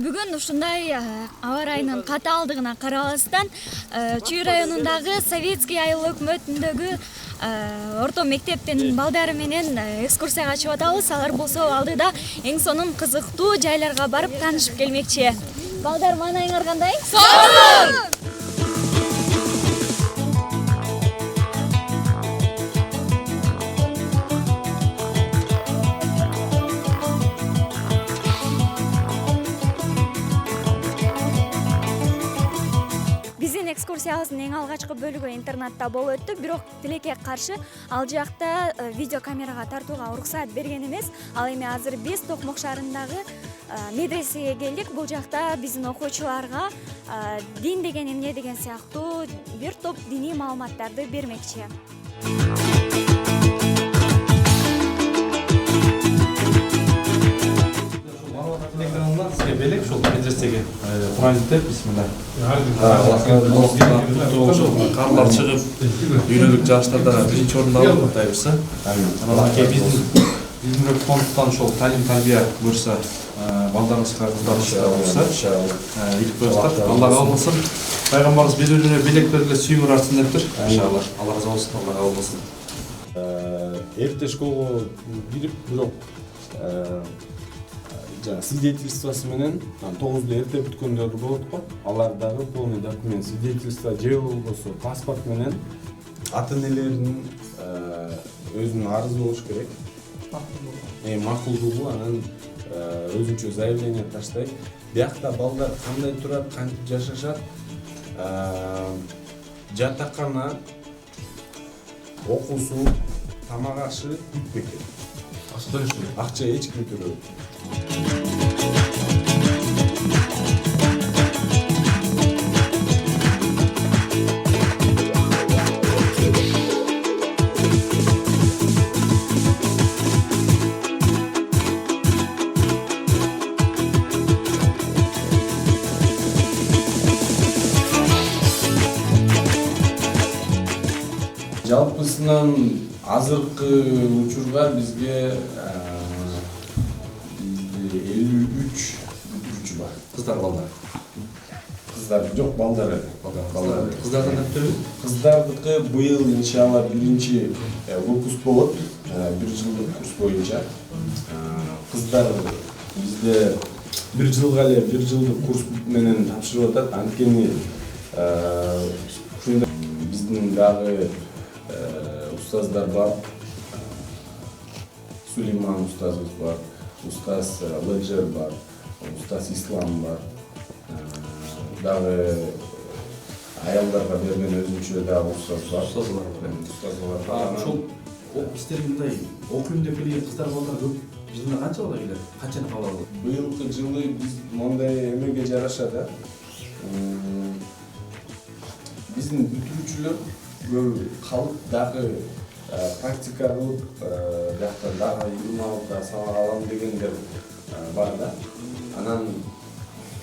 Бүгүн ушундай аба ырайынын катаалдыгына карабастан Чүй районундагы Советский айыл өкмөтүндөгү орто мектептин балдары менен экскурсияга чыгып атабыз. Алар болсо алдыда эң сонун кызыктуу жайларга барып таанышып келмекчи. Балдар, маанайыңар кандай? Сонун! Биздин экскурсиябыздын эң алгачкы бөлүгү интернатта болуп өттү, бирок тилекке каршы ал жакта видеокамерага тартууга уруксаат берген эмес. Ал эми азыр биз Токмок шаарындагы медресеге келдик. Бул жакта биздин окуучуларга дин деген эмне деген сыяктуу бир топ диний маалыматтарды бермекчи. Сізге белек шол медресеге Құран айтып, бисмилlah. Қарлар шығып, үйренік жарыстарда бірінші орында алып құттай берсі. Біздің фондтан шол талим-тарбия көрсі, балдарымызға, қыздарымызға болса, етіп қойыстар. Алла қалмасын. Пайғамбарымыз белгілі белектерге сүймір артсын деп тұр. Иншалла. Алла разы болсын, Алла қалмасын. Эрте школға кирип, бирок свидетельствосы менен 9-да эрте бүткөндөр болот го. Алар дагы полный документ, свидетельство же болбосо паспорт менен ата энелеринин өзүнүн арызы болуш керек. Макулдугу анан өзүнчө заявление таштайт. Биякта балдар кандай турат, кантип жашашат, жатакана, окуусу, тамак ашы бүтпөйт. Акча эч ким төлөбөйт. Жалпысынан азыркы учурга бизге 53 бүтүүчү бар. Қыздар, балдар. Кыздар жок, балдар эле. Қыздардан өттөрү? Кыздардыкы быйыл иншалла биринчи выпуск болот. 1 жылдык курс боюнча. Кыздар бизде 1 жылга эле 1 жылдык курс менен тапшырып атат. Анткени ушундай биздин дагы устаздар бар. Сулейман устазыбыз бар. Устаз Леджер бар, устаз Ислам бар, дагы аялдарга берген өзүнчө дагы устаздар бар. Ошол сиздер мындай окуйм деп келген кыздар балдар көп. Жылына канча бала келет? Канчаны кабыл алат? Быйылкы жылы биз мондай эмеге жараша да биздин бүтүрүүчүлөр көп калып дагы практика кылып, жактан дагы илим алып сабак алам дегендер бар да. Анан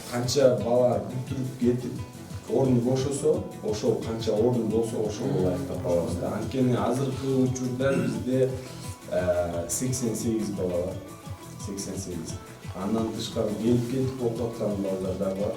канча бала бүтүрүп кетип, орун бошосо, ошол канча орун болсо, ошол ылайыктап алабыз да. Анткени азыркы учурда бизде 88 бала бар. 88. Андан тышкары келип кетип окуп аткан балдар да бар.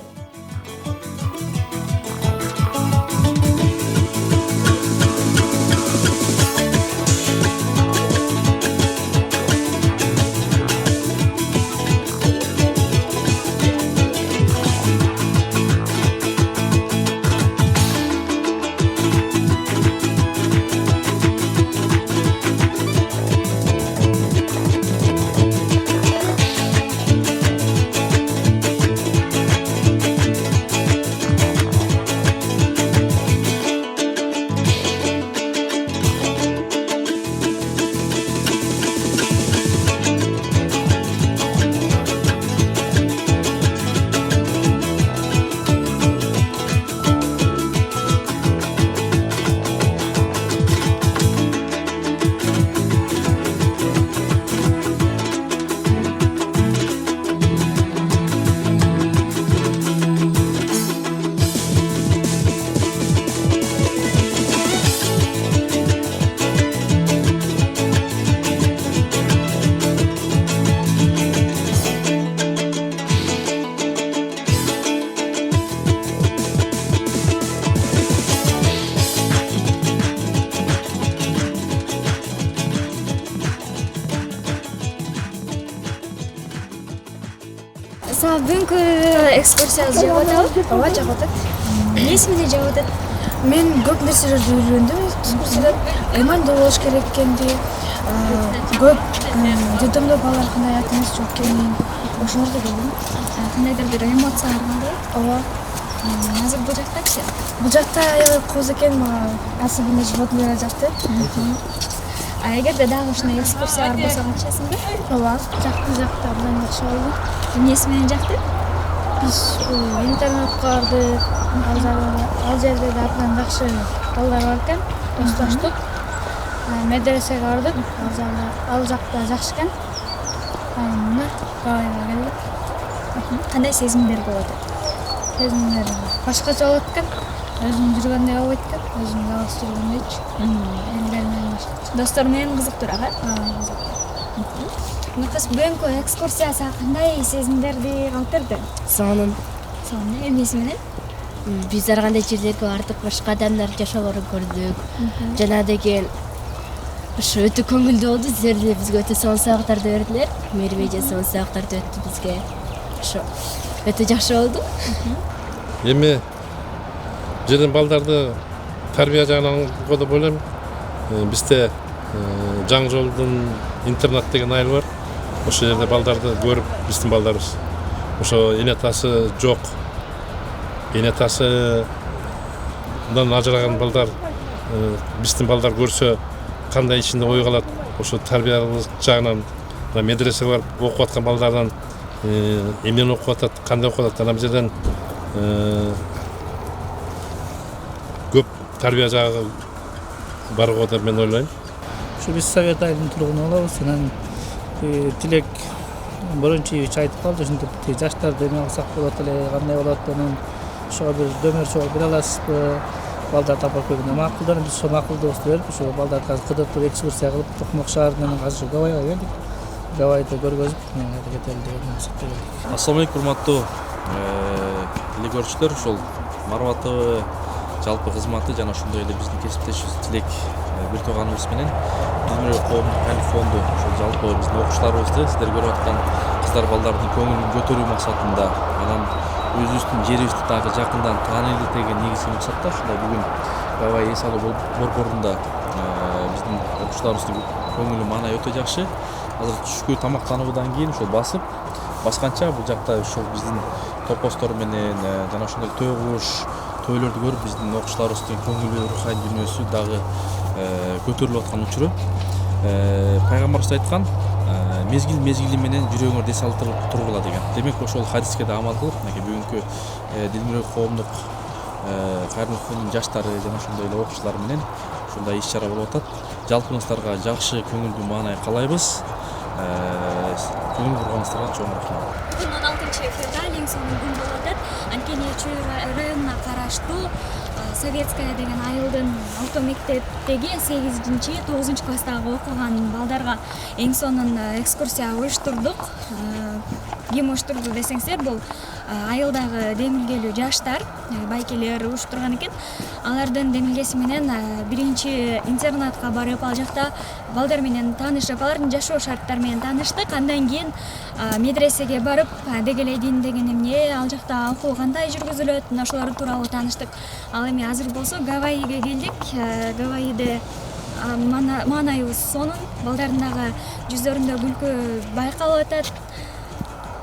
Мырза, бүгүнкү экскурсиябыз жагып атабы? Ооба, жагып атат. Эмнеси менен жагып атат? Мен көп нерселерди үйрөндүм экскурсиядан. Эмандуу болуш керек экенди, көп детомдоо балдар кандай айтыңыз жок экенин, ошолорду көрдүм. Кандайдыр бир эмоциялар калды? Ооба. Азыр бул жактачы? Бул жакта аябай кооз экен, мага особенно животные жакты. Эгерде дагы ушундай экскурсиялар болсо качасыңбы? Ооба, жакты абдан жакшы болду. Эмнеси менен жакты? Биз интернатка бардык, ал жерде да абдан жакшы балдар бар экен, достоштук. Медресеге бардык, ал жакта жакшы экен. Мына Гавайга келдик. Кандай сезимдер болот? Сезимдер башкача болот экен. Өзүм жүргөндөй болбойт экен, өзүм жалгыз жүргөндөйчү. Элдер менен башкача. Достор менен кызыктуураак, э? Нукус, бүгүнкү экскурсиясы кандай сезимдерди калтырды? Сонун. Сонун, эмнеси менен? Биз ар кандай жерлерге бардык, башка адамдар жашоолорун көрдүк. Жана деген ушу өтө көңүлдүү болду. Силер бизге өтө сонун сабактарды бердилер. Мерве эже сонун сабактарды өттү бизге. Ошо өтө жакшы болду. Эми жерден балдарды тарбия жагынан деп ойлойм. Бизде Жаңы жолдун интернат деген айыл бар. Ошол жерде балдарды көрүп, биздин балдарыбыз. Ошо эне атасы жок. Эне атасынан ажыраган балдар биздин балдар көрсө кандай ичинде ой калат. Ошо тарбиялык жагынан медресеге барып окуп аткан балдардан эмнени окуп атат, кандай окуп атат, ана жерден көп тарбия жагы бар го деп мен ойлойм. Ушу биз Совет айылынын тургуну болобуз. Анан Тилек Борончиевич айтып калды, ушинтип жаштарды эме кылсак болот эле, кандай болот, анан ошого бир дөмөр чогуу бере аласызбы? Балдарды алып келгенде макулданып, биз ошол макулдугубузду берип, ошо балдарды азыр кыдыртып экскурсия кылып, Токмок шаарынан азыр Гавайга келдик. Гавайда көргөзүп, кетели деген максатта келдик. Ассалому алейкум, урматтуу эле көрүүчүлөр. Ошол Марва ТВ жалпы кызматы жана ошондой эле биздин кесиптешибиз Тилек бир тууганыбыз менен Дилмүрөй коомдук айлык фонду ошол жалпы биздин окуучуларыбызды сиздер көрүп аткан кыздар балдардын көңүлүн көтөрүү максатында, анан өзүбүздүн жерибизди дагы жакындан таанайлы деген негизги максатта ушундай бүгүн Гавай эс алуу борборунда биздин окуучуларыбыздын көңүлү маанай өтө жакшы. Азыр түшкү тамактануудан кийин ошол басканча бул жакта ошол биздин топостор менен жана ошондой той куш тойлорду көрүп биздин окуучуларыбыздын көңүлү, руханий дүйнөсү дагы көтөрүлүп аткан учуру. Пайгамбарыбыз айткан мезгил менен жүрөгүңөр дес алтырып тургула деген. Демек ошол хадиске да амал кылып, мынакей бүгүнкү Дилмүрөй коомдук кайрымдуулук фондунун жаштары жана ошондой эле окуучулар менен ушундай иш-чара болуп атат. Жалпыңыздарга жакшы көңүлдүү маанай каалайбыз. Көңүл бурганыңыздарга чоң рахмат. 16 февраль эң сонун күн болуп атат. Анткени Чүй районуна караштуу Советская деген айылдын орто мектептеги 8-9 класстагы окуган балдарга эң сонун экскурсия уюштурдук. Ким уюштурду десеңиздер, бул айылдагы демилгелүү жаштар, байкелер уюштурган экен. Алардын демилгеси менен биринчи интернатка барып, ал жакта балдар менен таанышып, алардын жашоо шарттары менен тааныштык. Андан кийин медресеге барып, деги эле дин деген эмне, ал жакта окуу кандай жүргүзүлөт, ошолор тууралуу тааныштык. Ал эми азыр болсо Гавайга келдик. Гавайда маанайыбыз сонун, балдардын дагы жүздөрүндө күлкү байкалып атат.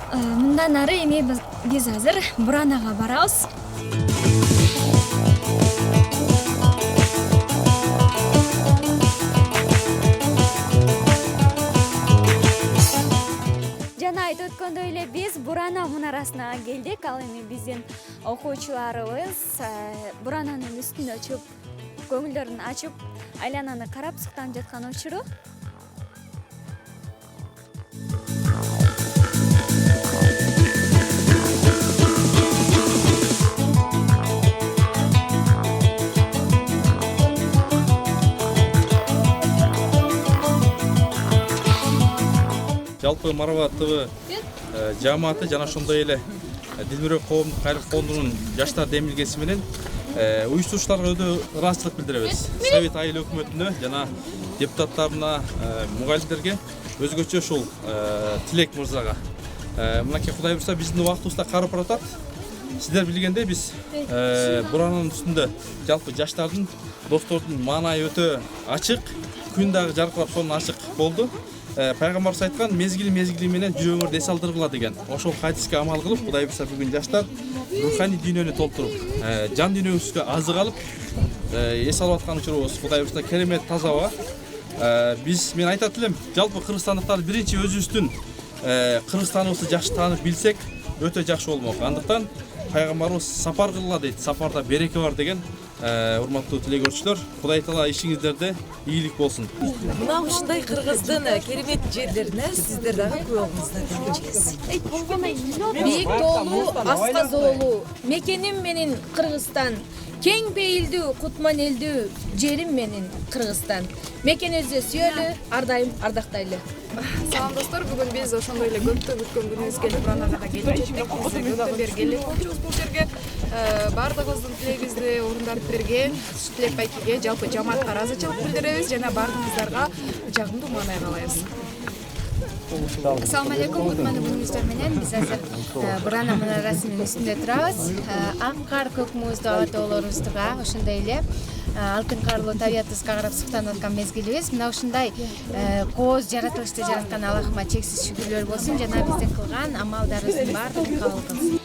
Мындан ары эми биз азыр Буранага барабыз. Жана айтып өткөндөй эле биз Бурана мунарасына келдик. Ал эми биздин окуучуларыбыз Бурананын үстүнө чыгып, көңүлдөрүн ачып, айлананы карап суктанып жаткан учуру. Жалпы Марва ТВ жамааты жана ошондой эле Дилмүрөй коомдук айлык фондунун жаштар демилгеси менен уюштуруучуларга өтө ыраазычылык билдиребиз. Совет айыл өкмөтүнө жана депутаттарына, мугалимдерге, өзгөчө ушул Тилек мырзага Мынакей Кудай буйрса биздин убактыбызда карып баратат. Сиздер билгендей биз буранын үстүндө жалпы жаштардын, достордун маанайы өтө ачык, күн дагы жаркырап сонун ачык болду. Пайгамбарыбыз айткан мезгили менен жүрөгүңөрдү эс алдыргыла деген. Ошол хадиске амал кылып, Кудай буйрса бүгүн жаштар руханий дүйнөнү толтуруп, жан дүйнөбүзгө азык алып, эс алып аткан учурубуз Кудай буйрса керемет таза аба. Мен айтат элем, жалпы кыргызстандыктар биринчи өзүбүздүн Кыргызстаныбызды жакшы таанып билсек, өтө жакшы болмок. Андыктан пайгамбарыбыз сапар кылгыла дейт, сапарда береке бар деген. Урматтуу тилек көрчүлөр, Кудай таала ишиңиздерде ийгилик болсун. Мына ушундай Кыргыздын керемет жерлерине сиздер дагы күбө болуңуздар дегенчиз. Бийик тоолуу, аска зоолуу мекеним менин Кыргызстан. Кең пейилдүү, кутман элдүү жерим менин Кыргызстан. Мекенибизди сүйөлү, ар дайым ардактайлы. Салам достор, бүгүн биз ошондой эле көптө күткөн күнүбүз келип Буранага келип жеттик. Бизге көптөн бери келип болчубуз бул жерге. Баардыгыбыздын тилегибизди орундатып берген Тілек байкеге жалпы жамаатка ыраазычылык билдиребиз жана баардыгыңыздарга жагымдуу маанай каалайбыз. Assalomu alaykum, kutmandi kuningizlar менен биз азыр Бурана мунарасынын үстүндө турабыз. Ак кар көк муздуу аба тоолорубузга, ошондой эле алтын карлуу табиятыбызга карап суктанып аткан мезгилибиз. Мына ушундай кооз жаратылышты жараткан Аллахыма чексиз шүгүрлөр болсун жана биздин кылган амалдарыбыздын баардыгын кабыл кылсын.